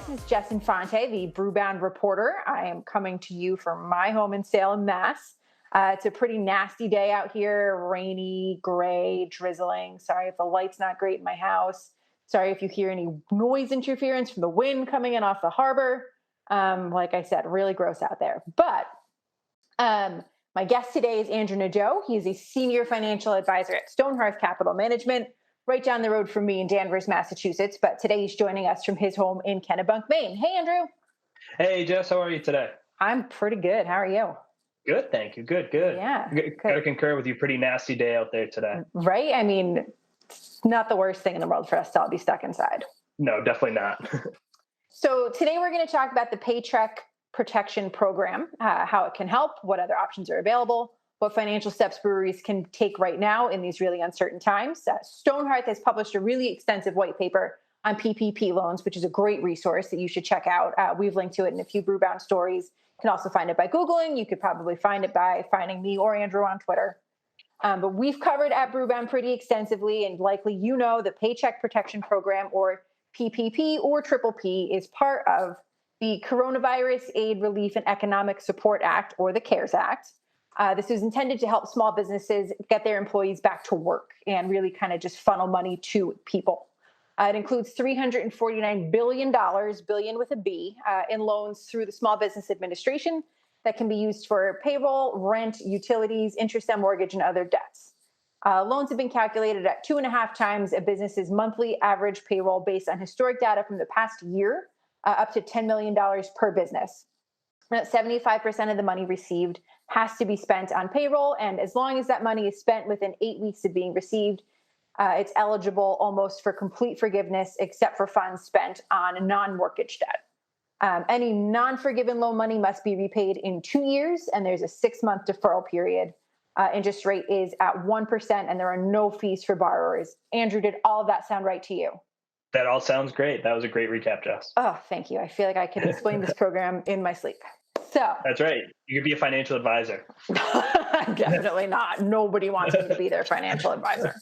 This is Jess Infante, the Brewbound reporter. I am coming to you from my home in Salem, Mass. It's a pretty nasty day out here, rainy, gray, drizzling. Sorry if the light's not great in my house. Sorry if you hear any noise interference from the wind coming in off the harbor. Like I said, really gross out there. But my guest today is Andrew Nadeau. He is a senior financial advisor at Stonehearth Capital Management, right down the road from me in Danvers, Massachusetts. But today he's joining us from his home in Kennebunk, Maine. Hey, Andrew. Hey, Jess, how are you today? I'm pretty good. How are you? Good, thank you. Good. Yeah, Gotta good. concur with you. Pretty nasty day out there today. Right? I mean, it's not the worst thing in the world for us to all be stuck inside. No, definitely not. So today we're going to talk about the Paycheck Protection Program, how it can help, what other options are available, what financial steps breweries can take right now in these really uncertain times. Stonehearth has published a really extensive white paper on PPP loans, which is a great resource that you should check out. We've linked to it in a few Brewbound stories. You can also find it by Googling. You could probably find it by finding me or Andrew on Twitter. But we've covered at Brewbound pretty extensively, and likely you know the Paycheck Protection Program, or PPP or Triple P, is part of the Coronavirus Aid, Relief, and Economic Support Act, or the CARES Act. This is intended to help small businesses get their employees back to work and really kind of just funnel money to people. It includes $349 billion, billion with a B, in loans through the Small Business Administration that can be used for payroll, rent, utilities, interest on mortgage, and other debts. Loans have been calculated at 2.5 times a business's monthly average payroll based on historic data from the past year, up to $10 million per business. 75% of the money received has to be spent on payroll, and as long as that money is spent within 8 weeks of being received, it's eligible almost for complete forgiveness, except for funds spent on non-mortgage debt. Any non-forgiven loan money must be repaid in 2 years, and there's a 6-month deferral period. Interest rate is at 1%, and there are no fees for borrowers. Andrew, did all of that sound right to you? That all sounds great. That was a great recap, Jess. Oh, thank you. I feel like I could explain this program in my sleep. So That's right. You could be a financial advisor. definitely not. Nobody wants me to be their financial advisor.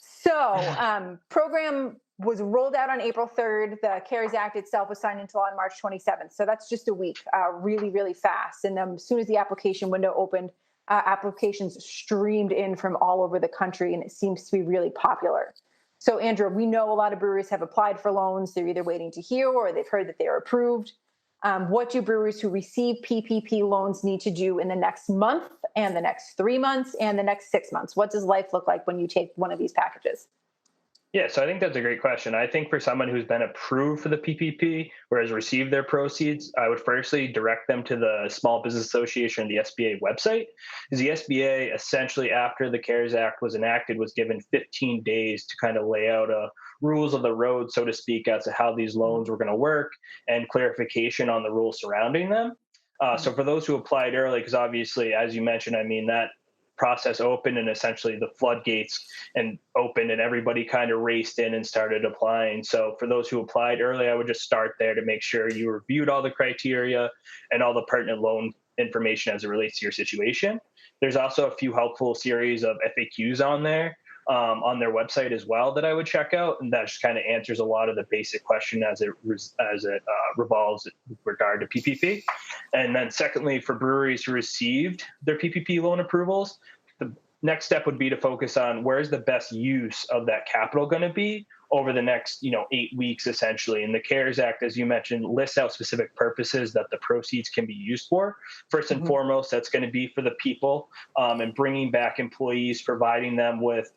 So program was rolled out on April 3rd. The CARES Act itself was signed into law on March 27th. So that's just a week, really, really fast. And as soon as the application window opened, applications streamed in from all over the country, and it seems to be really popular. So, Andrew, we know a lot of breweries have applied for loans. They're either waiting to hear or they've heard that they are approved. What do brewers who receive PPP loans need to do in the next month and the next 3 months and the next 6 months? What does life look like when you take one of these packages? Yeah, so I think that's a great question. I think for someone who's been approved for the PPP or has received their proceeds, I would firstly direct them to the Small Business Association, the SBA website. Because the SBA, essentially after the CARES Act was enacted, was given 15 days to kind of lay out rules of the road, so to speak, as to how these loans were going to work and clarification on the rules surrounding them. So for those who applied early, because obviously, as you mentioned, I mean, that process opened and essentially the floodgates and opened and everybody kind of raced in and started applying. So for those who applied early, I would just start there to make sure you reviewed all the criteria and all the pertinent loan information as it relates to your situation. There's also a few helpful series of FAQs on there, on their website as well, that I would check out, and that just kind of answers a lot of the basic question as it revolves with regard to PPP. And then secondly, for breweries who received their PPP loan approvals, the next step would be to focus on where's the best use of that capital going to be over the next 8 weeks, essentially. And the CARES Act, as you mentioned, lists out specific purposes that the proceeds can be used for. First and foremost, that's going to be for the people, and bringing back employees, providing them with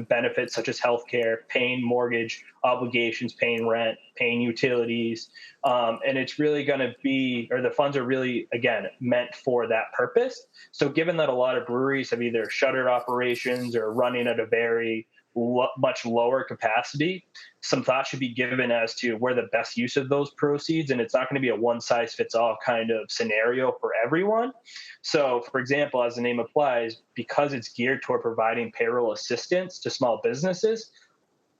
benefits such as healthcare, paying mortgage obligations, paying rent, paying utilities. And it's really going to be, or the funds are really, again, meant for that purpose. So given that a lot of breweries have either shuttered operations or running at a very much lower capacity, some thought should be given as to where the best use of those proceeds, and it's not going to be a one-size-fits-all kind of scenario for everyone. So, for example, as the name applies, because it's geared toward providing payroll assistance to small businesses,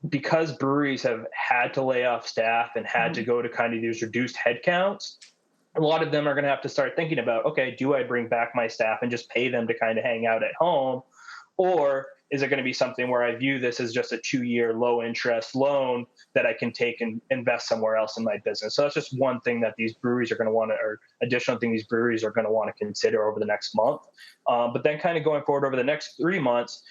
because breweries have had to lay off staff and had to go to kind of these reduced headcounts, a lot of them are going to have to start thinking about, okay, do I bring back my staff and just pay them to kind of hang out at home? Or is it going to be something where I view this as just a 2-year low interest loan that I can take and invest somewhere else in my business? So that's just one thing that these breweries are going to want to, or additional thing these breweries are going to want to consider over the next month. But then kind of going forward over the next 3 months,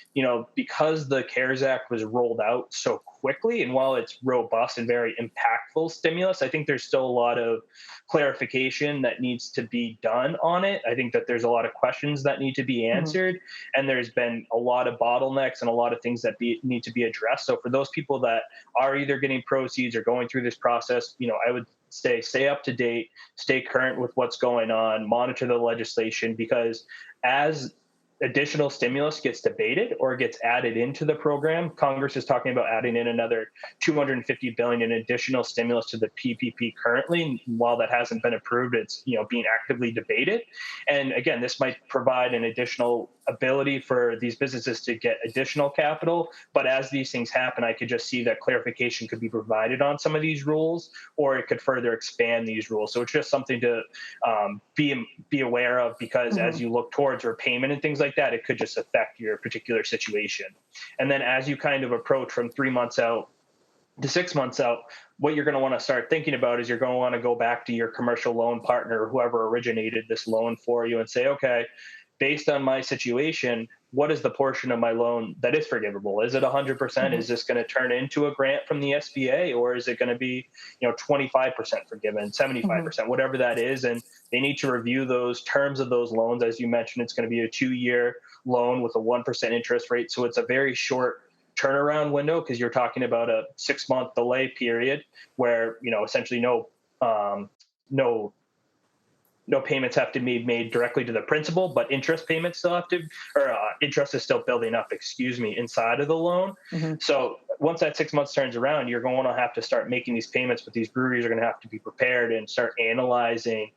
because the CARES Act was rolled out so quickly, and while it's robust and very impactful stimulus, I think there's still a lot of clarification that needs to be done on it. I think that there's a lot of questions that need to be answered, and there's been a lot of bottlenecks and a lot of things that need to be addressed. So for those people that are either getting proceeds or going through this process, I would stay up to date, stay current with what's going on, monitor the legislation, because as additional stimulus gets debated or gets added into the program, Congress is talking about adding in another $250 billion in additional stimulus to the PPP currently. And while that hasn't been approved, it's being actively debated. And again, this might provide an additional ability for these businesses to get additional capital. But as these things happen, I could just see that clarification could be provided on some of these rules, or it could further expand these rules. So it's just something to be aware of, because as you look towards repayment and things like that, it could just affect your particular situation. And then as you kind of approach from 3 months out to 6 months out, what you're going to want to start thinking about is you're going to want to go back to your commercial loan partner, whoever originated this loan for you, and say, okay, based on my situation, what is the portion of my loan that is forgivable? Is it 100%? Is this going to turn into a grant from the SBA, or is it going to be 25% forgiven, 75%, whatever that is? And they need to review those terms of those loans. As you mentioned, it's going to be a 2-year loan with a 1% interest rate. So it's a very short turnaround window, because you're talking about a 6-month delay period where essentially no payments have to be made directly to the principal, but interest payments still have to, or interest is still building up, inside of the loan. So once that 6 months turns around, you're going to have to start making these payments, but these breweries are going to have to be prepared and start analyzing,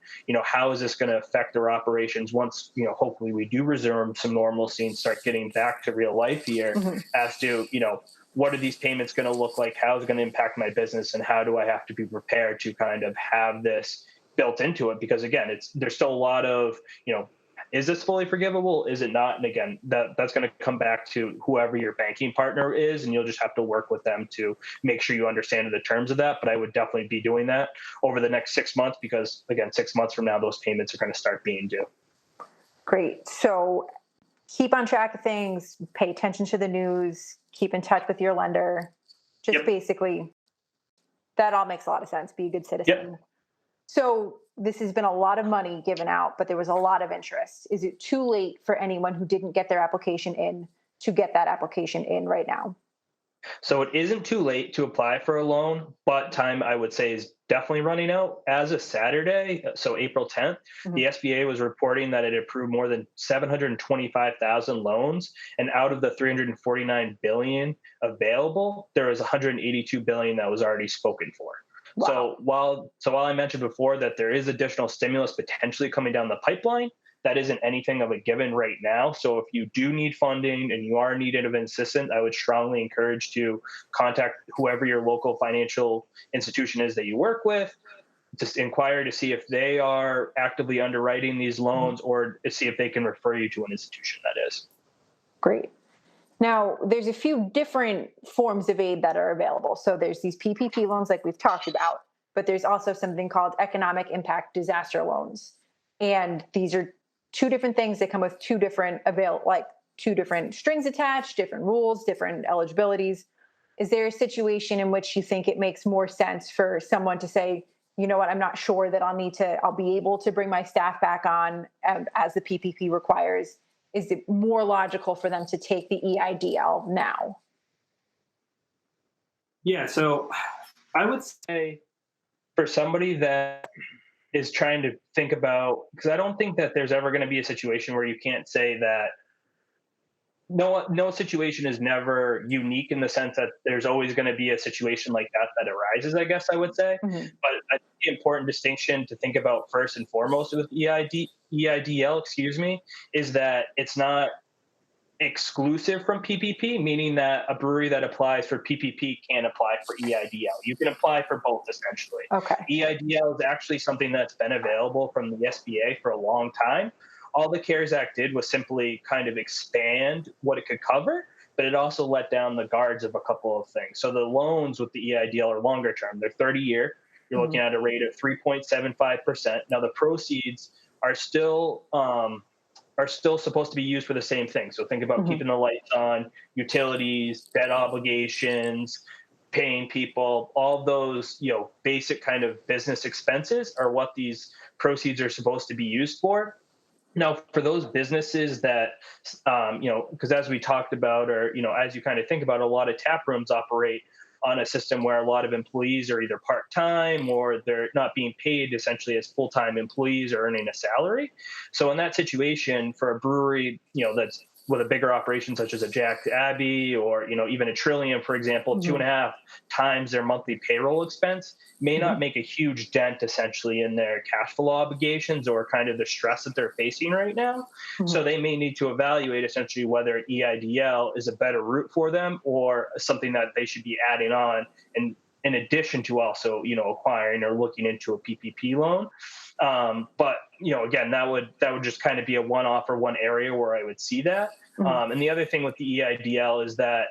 how is this going to affect their operations once, hopefully we do resume some normalcy and start getting back to real life here, as to, what are these payments going to look like? How is it going to impact my business? And how do I have to be prepared to kind of have this built into it? Because again, there's still a lot of, is this fully forgivable? Is it not? And again, that's going to come back to whoever your banking partner is, and you'll just have to work with them to make sure you understand the terms of that. But I would definitely be doing that over the next 6 months, because again, 6 months from now, those payments are going to start being due. Great. So keep on track of things, pay attention to the news, keep in touch with your lender. Just basically, that all makes a lot of sense. Be a good citizen. So this has been a lot of money given out, but there was a lot of interest. Is it too late for anyone who didn't get their application in to get that application in right now? So it isn't too late to apply for a loan, but time, I would say, is definitely running out. As of Saturday, so April 10th, the SBA was reporting that it approved more than 725,000 loans, and out of the 349 billion available, there was 182 billion that was already spoken for. Wow. So while I mentioned before that there is additional stimulus potentially coming down the pipeline, that isn't anything of a given right now. So if you do need funding and you are in need of an assistant, I would strongly encourage to contact whoever your local financial institution is that you work with. Just inquire to see if they are actively underwriting these loans, or to see if they can refer you to an institution that is. Great. Now, there's a few different forms of aid that are available. So there's these PPP loans like we've talked about, but there's also something called economic impact disaster loans. And these are two different things that come with two different strings attached, different rules, different eligibilities. Is there a situation in which you think it makes more sense for someone to say, you know what, I'm not sure that I'll be able to bring my staff back on as the PPP requires? Is it more logical for them to take the EIDL now? Yeah, so I would say for somebody that is trying to think about, because I don't think that there's ever going to be a situation where you can't say that no situation is never unique, in the sense that there's always going to be a situation like that arises, I guess I would say. But I think the important distinction to think about first and foremost with EIDL, is that it's not exclusive from PPP, meaning that a brewery that applies for PPP can't apply for EIDL. You can apply for both, essentially. Okay. EIDL is actually something that's been available from the SBA for a long time. All the CARES Act did was simply kind of expand what it could cover. but it also let down the guards of a couple of things. So the loans with the EIDL are longer term. They're 30-year. You're looking at a rate of 3.75%. Now the proceeds are still supposed to be used for the same thing. So think about keeping the lights on, utilities, debt obligations, paying people, all those, basic kind of business expenses are what these proceeds are supposed to be used for. Now, for those businesses that, because as we talked about, or, as you kind of think about, a lot of tap rooms operate on a system where a lot of employees are either part-time or they're not being paid essentially as full-time employees or earning a salary. So in that situation, for a brewery, that's with a bigger operation such as a Jack Abbey or, even a Trillium, for example, 2.5 times their monthly payroll expense may not make a huge dent essentially in their cash flow obligations or kind of the stress that they're facing right now. So they may need to evaluate essentially whether EIDL is a better route for them or something that they should be adding on, and in addition to also, acquiring or looking into a PPP loan. But again, that would just kind of be a one-off or one area where I would see that. And the other thing with the EIDL is that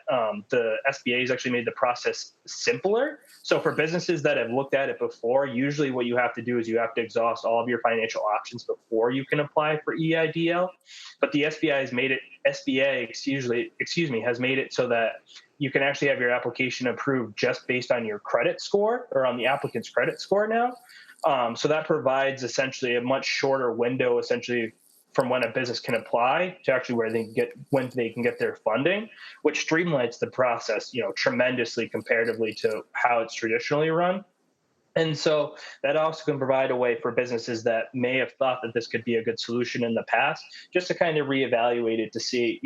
the SBA has actually made the process simpler. So for businesses that have looked at it before, usually what you have to do is you have to exhaust all of your financial options before you can apply for EIDL. But the SBA has made it has made it so that you can actually have your application approved just based on your credit score or on the applicant's credit score now. So that provides essentially a much shorter window, essentially, from when a business can apply to actually when they can get their funding, which streamlines the process, tremendously comparatively to how it's traditionally run. And so that also can provide a way for businesses that may have thought that this could be a good solution in the past, just to kind of reevaluate it to see,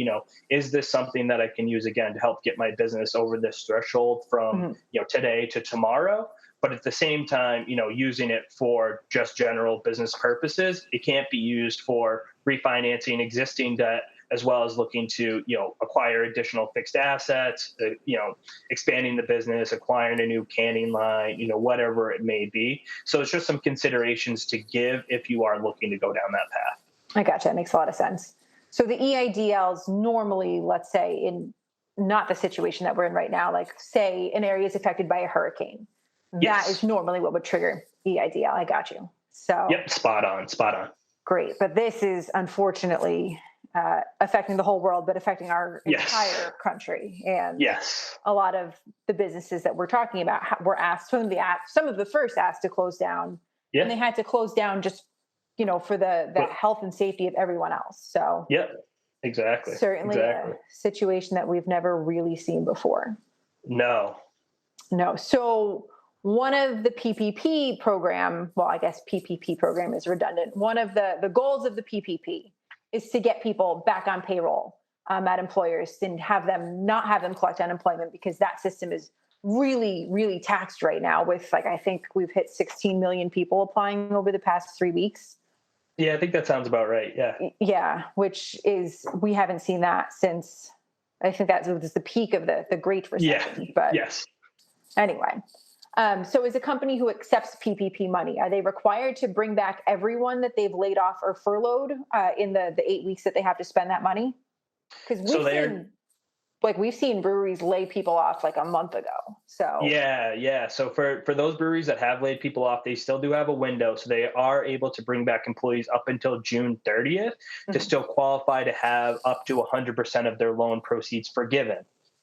is this something that I can use again to help get my business over this threshold from, today to tomorrow? But at the same time, using it for just general business purposes. It can't be used for refinancing existing debt, as well as looking to, acquire additional fixed assets, expanding the business, acquiring a new canning line, whatever it may be. So it's just some considerations to give if you are looking to go down that path. I gotcha. That makes a lot of sense. So the EIDLs normally, let's say, in not the situation that we're in right now, like say an area is affected by a hurricane. Yes. That is normally what would trigger EIDL. I got you. So yep, spot on. Great. But this is unfortunately affecting the whole world, but affecting our entire country. And a lot of the businesses that we're talking about were asked, some of the first asked to close down, and they had to close down just, for the health and safety of everyone else. So exactly. Certainly a situation that we've never really seen before. No. So one of the PPP program, well, I guess PPP program is redundant. One of the goals of the PPP is to get people back on payroll at employers and not have them collect unemployment, because that system is really, really taxed right now with, I think we've hit 16 million people applying over the past 3 weeks. Yeah, I think that sounds about right. Yeah. Yeah, we haven't seen that since, I think that was the peak of the Great Recession. Yeah. But yes. Anyway. So as a company who accepts PPP money, are they required to bring back everyone that they've laid off or furloughed in the 8 weeks that they have to spend that money? Because we've seen breweries lay people off a month ago. So yeah. So for those breweries that have laid people off, they still do have a window. So they are able to bring back employees up until June 30th to still qualify to have up to 100% of their loan proceeds forgiven.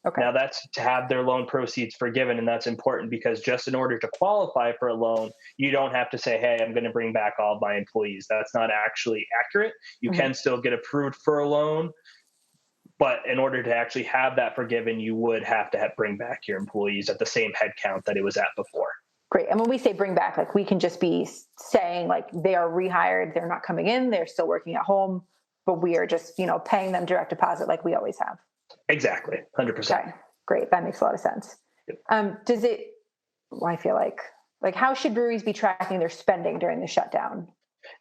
Okay. Now that's to have their loan proceeds forgiven, and that's important because just in order to qualify for a loan, you don't have to say, hey, I'm going to bring back all of my employees. That's not actually accurate. You can still get approved for a loan, but in order to actually have that forgiven, you would have to bring back your employees at the same head count that it was at before. Great. And when we say bring back, we can just be saying they are rehired, they're not coming in, they're still working at home, but we are just, paying them direct deposit like we always have. Exactly. 100%. Okay, great. That makes a lot of sense. Yep. I feel like how should breweries be tracking their spending during the shutdown?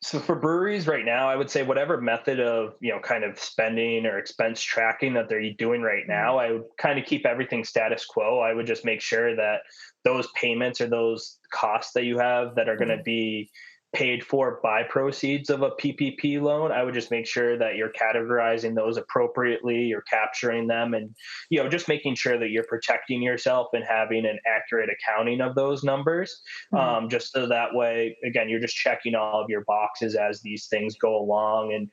So for breweries right now, I would say whatever method of, kind of spending or expense tracking that they're doing right now, I would kind of keep everything status quo. I would just make sure that those payments or those costs that you have that are going to be paid for by proceeds of a PPP loan. I would just make sure that you're categorizing those appropriately, you're capturing them, and just making sure that you're protecting yourself and having an accurate accounting of those numbers. Mhm. Just so that way, again, you're just checking all of your boxes as these things go along, and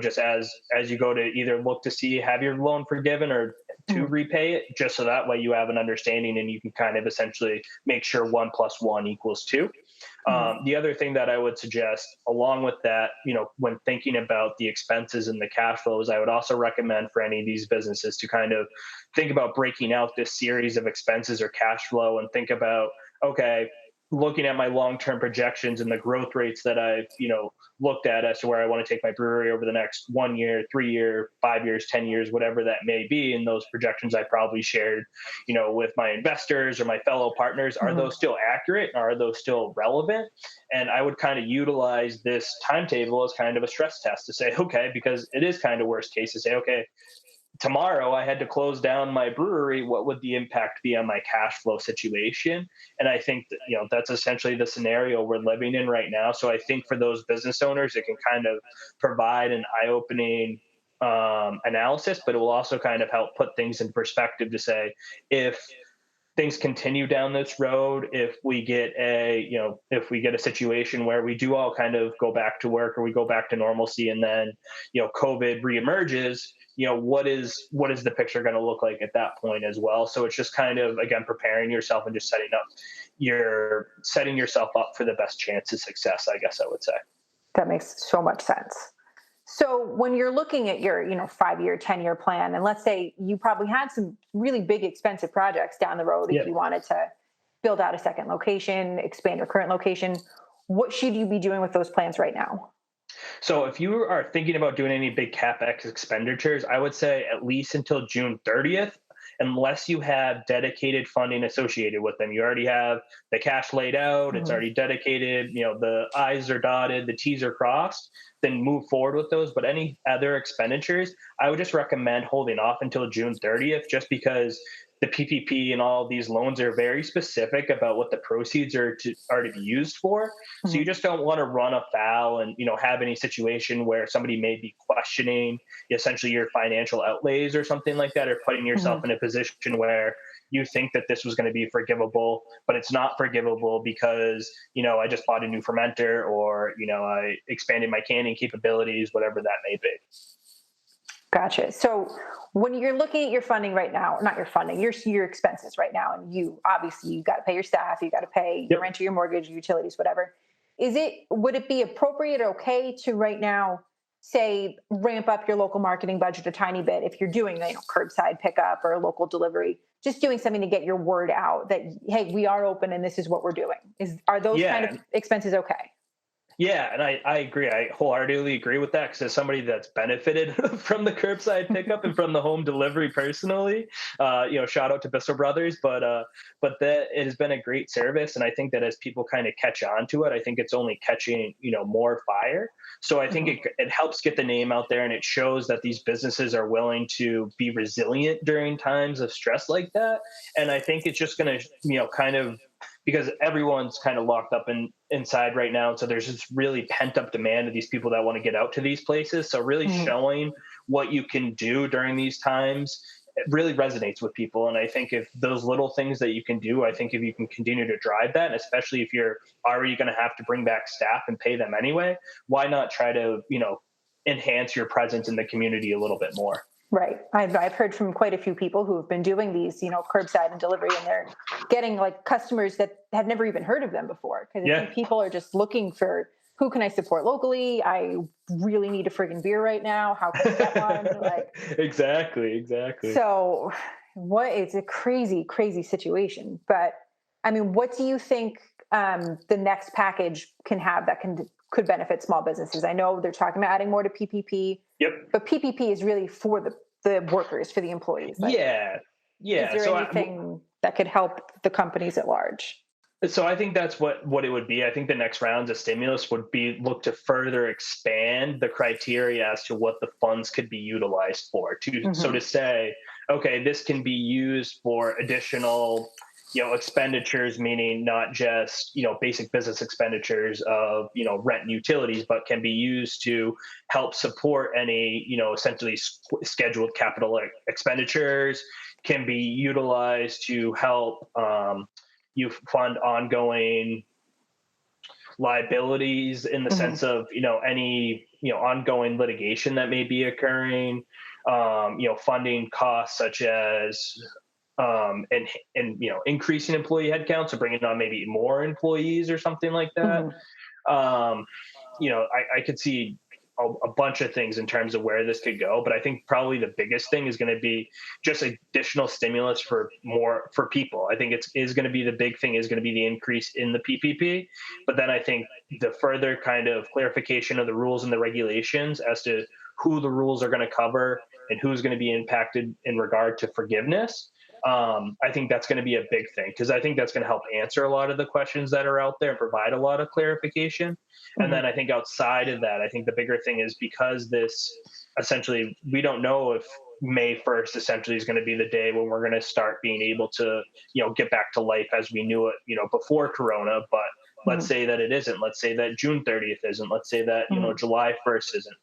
just as you go to either look to see have your loan forgiven or to Mhm. repay it, just so that way you have an understanding and you can kind of essentially make sure 1 + 1 = 2. Mhm. The other thing that I would suggest, along with that, when thinking about the expenses and the cash flows, I would also recommend for any of these businesses to kind of think about breaking out this series of expenses or cash flow and think about, okay, looking at my long-term projections and the growth rates that I've, looked at as to where I want to take my brewery over the next 1 year, 3 year, 5 years, 10 years, whatever that may be. And those projections I probably shared, with my investors or my fellow partners, are Mhm. those still accurate? Are those still relevant? And I would kind of utilize this timetable as kind of a stress test to say, okay, because it is kind of worst case to say, okay, tomorrow I had to close down my brewery, what would the impact be on my cash flow situation? And I think that, that's essentially the scenario we're living in right now. So I think for those business owners, it can kind of provide an eye-opening analysis, but it will also kind of help put things in perspective to say, if things continue down this road, if we get a situation where we do all kind of go back to work or we go back to normalcy, and then COVID reemerges, what is the picture going to look like at that point as well? So it's just kind of, again, preparing yourself and just setting yourself up for the best chance of success, I guess I would say. That makes so much sense. So when you're looking at your, 5-year, 10-year plan, and let's say you probably had some really big expensive projects down the road if Yeah. you wanted to build out a second location, expand your current location, what should you be doing with those plans right now? So if you are thinking about doing any big CapEx expenditures, I would say at least until June 30th, unless you have dedicated funding associated with them. You already have the cash laid out, it's Mhm. already dedicated, the I's are dotted, the T's are crossed, then move forward with those. But any other expenditures, I would just recommend holding off until June 30th, just because the PPP and all of these loans are very specific about what the proceeds are to be used for. So you Mhm. just don't want to run afoul and have any situation where somebody may be questioning essentially your financial outlays or something like that, or putting yourself Mhm. in a position where you think that this was going to be forgivable, but it's not forgivable because I just bought a new fermenter, or I expanded my canning capabilities, whatever that may be. Gotcha. So when you're looking at your funding right now, not your funding, your expenses right now, and you obviously you got to pay your staff, you got to pay your Yep. rent or your mortgage, your utilities, whatever. Would it be appropriate or okay to right now say ramp up your local marketing budget a tiny bit if you're doing curbside pickup or local delivery, just doing something to get your word out that hey, we are open and this is what we're doing. Are those kind of Yeah. expenses okay? Yeah, and I agree. I wholeheartedly agree with that, because as somebody that's benefited from the curbside pickup and from the home delivery personally, shout out to Bissell Brothers, but that it has been a great service, and I think that as people kind of catch on to it, I think it's only catching more fire. So I think Mhm. it helps get the name out there, and it shows that these businesses are willing to be resilient during times of stress like that. And I think it's just going to kind of, because everyone's kind of locked up inside right now. So there's this really pent up demand of these people that want to get out to these places. So really Mhm. showing what you can do during these times, it really resonates with people. And I think if those little things that you can do, I think if you can continue to drive that, and especially if you're already going to have to bring back staff and pay them anyway, why not try to, enhance your presence in the community a little bit more? Right. I've heard from quite a few people who have been doing these, curbside and delivery, and they're getting like customers that had never even heard of them before. Because I Yeah. think people are just looking for who can I support locally? I really need a friggin' beer right now. How can I get one? Like, Exactly. so what it's a crazy, crazy situation. But I mean, what do you think the next package can have that could benefit small businesses? I know they're talking about adding more to PPP, Yep. but PPP is really for the workers, for the employees. Like, Yeah. is Yeah. there anything that could help the companies at large? So I think that's what it would be. I think the next rounds of stimulus would be look to further expand the criteria as to what the funds could be utilized for. To Hmm. say, okay, this can be used for additional, expenditures, meaning not just, basic business expenditures of, rent and utilities, but can be used to help support any, essentially scheduled capital expenditures, can be utilized to help you fund ongoing liabilities in the Hmm. sense of, any, ongoing litigation that may be occurring, funding costs such as increasing employee headcount, so bringing on maybe more employees or something like that. Hmm. um, I could see a bunch of things in terms of where this could go, but I think probably the biggest thing is going to be just additional stimulus for people. I think it's is going to be the big thing is going to be the increase in the PPP, but then I think the further kind of clarification of the rules and the regulations as to who the rules are going to cover and who's going to be impacted in regard to forgiveness. I think that's going to be a big thing because I think that's going to help answer a lot of the questions that are out there and provide a lot of clarification. And Hmm. then I think outside of that, I think the bigger thing is because this essentially, we don't know if May 1st essentially is going to be the day when we're going to start being able to, get back to life as we knew it, before Corona. But let's Hmm. say that it isn't. Let's say that June 30th isn't. Let's say that, Hmm. July 1st isn't.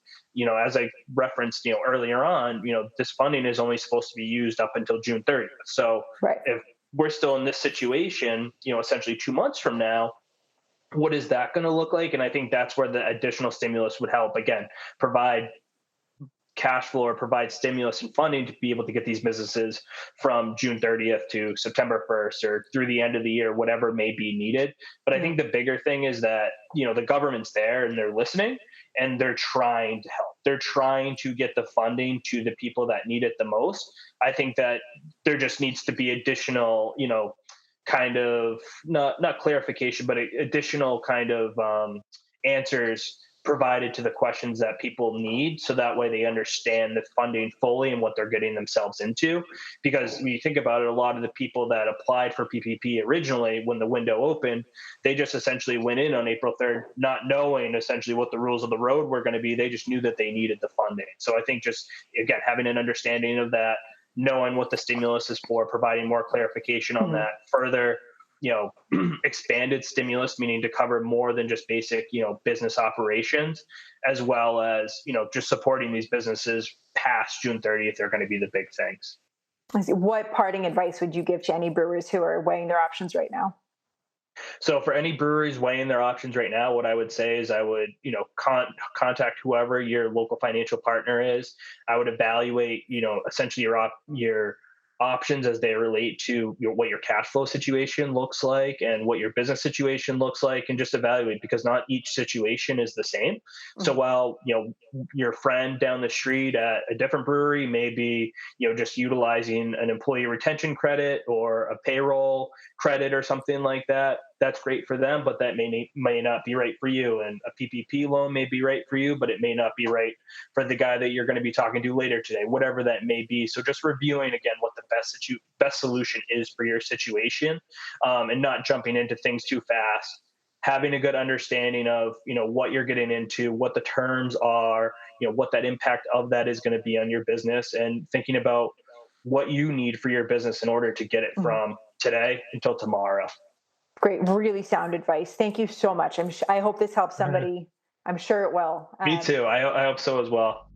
As I referenced, earlier on, this funding is only supposed to be used up until June 30th. So Right. if we're still in this situation, essentially 2 months from now, what is that going to look like? And I think that's where the additional stimulus would help again provide cash flow or provide stimulus and funding to be able to get these businesses from June 30th to September 1st or through the end of the year, whatever may be needed. But I think Hmm. the bigger thing is that, the government's there and they're listening and they're trying to help. They're trying to get the funding to the people that need it the most. I think that there just needs to be additional, kind of not clarification, but additional kind of answers provided to the questions that people need so that way they understand the funding fully and what they're getting themselves into. Because when you think about it, a lot of the people that applied for PPP originally when the window opened, they just essentially went in on April 3rd not knowing essentially what the rules of the road were going to be. They just knew that they needed the funding. So I think just again having an understanding of that, knowing what the stimulus is for, providing more clarification on Hmm. that, further expanded stimulus, meaning to cover more than just basic, business operations, as well as, just supporting these businesses past June 30th are going to be the big things. I see. What parting advice would you give to any brewers who are weighing their options right now? So for any breweries weighing their options right now, what I would say is I would, contact whoever your local financial partner is. I would evaluate, essentially your options as they relate to what your cash flow situation looks like and what your business situation looks like, and just evaluate because not each situation is the same. So Hmm. while, your friend down the street at a different brewery may be, just utilizing an employee retention credit or a payroll credit or something like that, that's great for them, but that may not be right for you. And a PPP loan may be right for you, but it may not be right for the guy that you're going to be talking to later today, whatever that may be. So just reviewing again what the best solution is for your situation, and not jumping into things too fast. Having a good understanding of what you're getting into, what the terms are, what that impact of that is going to be on your business, and thinking about what you need for your business in order to get it Hmm. from today until tomorrow. Great, really sound advice. Thank you so much. I hope this helps somebody. I'm sure it will. Me too. I hope so as well.